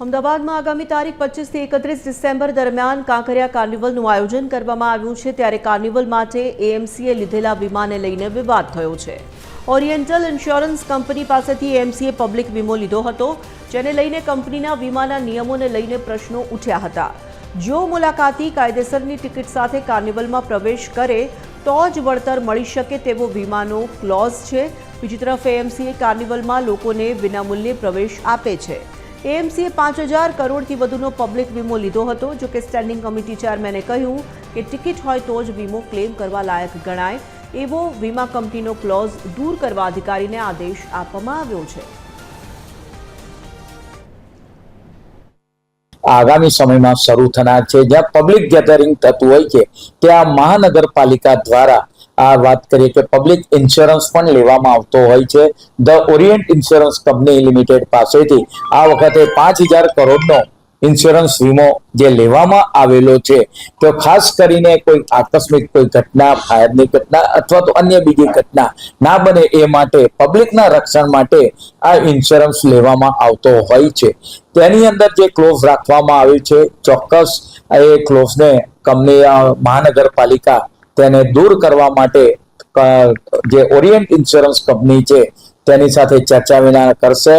અમદાવાદમાં આગામી તારીખ 25 થી 31 ડિસેમ્બર દરમિયાન કાંકરિયા કાર્નિવલનું આયોજન કરવામાં આવ્યું છે। ત્યારે કાર્નિવલ માટે એએમસીએ લીધેલા વીમાને લઈને વિવાદ થયો છે। ઓરિએન્ટલ ઇન્સ્યોરન્સ કંપની પાસેથી એએમસીએ પબ્લિક વીમો લીધો હતો, જેને લઈને કંપનીના વીમાના નિયમોને લઈને પ્રશ્નો ઉઠ્યા હતા। જો મુલાકાતી કાયદેસરની ટિકિટ સાથે કાર્નિવલમાં પ્રવેશ કરે તો જ વળતર મળી શકે તેવો વીમાનો ક્લોઝ છે। બીજી તરફ એએમસીએ કાર્નિવલમાં લોકોને વિનામૂલ્યે પ્રવેશ આપે છે। એએમસીએ 5000 કરોડથી વધુનો પબ્લિક વીમો લીધો હતો। જો કે સ્ટેન્ડિંગ કમિટી ચેરમેને કહ્યું કે ટિકિટ હોય તો જ વીમો ક્લેમ કરવા લાયક ગણાય એવો વીમા કંપનીનો ક્લોઝ દૂર કરવા અધિકારીને આદેશ આપવામાં આવ્યો છે। આગામી સમયમાં શરૂ થનાર છે, જ્યાં પબ્લિક ગેધરિંગ થતું હોય છે ત્યાં મહાનગરપાલિકા દ્વારા આ વાત કરીએ કે પબ્લિક ઇન્સ્યોરન્સ પણ લેવામાં આવતો હોય છે। The Orient insurance company limited પાસેથી આ વખતે 5000 કરોડનો ઇન્સ્યોરન્સ વીમો જે લેવામાં આવેલો છે, તો ખાસ કરીને કોઈ આકસ્મિક કોઈ ઘટના, ફાયરની ઘટના અથવા તો અન્ય બીજી ઘટના ના બને એ માટે પબ્લિકના રક્ષણ માટે આ ઇન્સ્યોરન્સ લેવામાં આવતો હોય છે। તેની અંદર જે ક્લોઝ રાખવામાં આવ્યું છે, ચોક્કસ એ ક્લોઝને કંપની મહાનગરપાલિકા તેને દૂર કરવા માટે જે ઓરિયન્ટ ઇન્સ્યોરન્સ કંપની છે તેની સાથે ચર્ચા વિચારણા કરશે।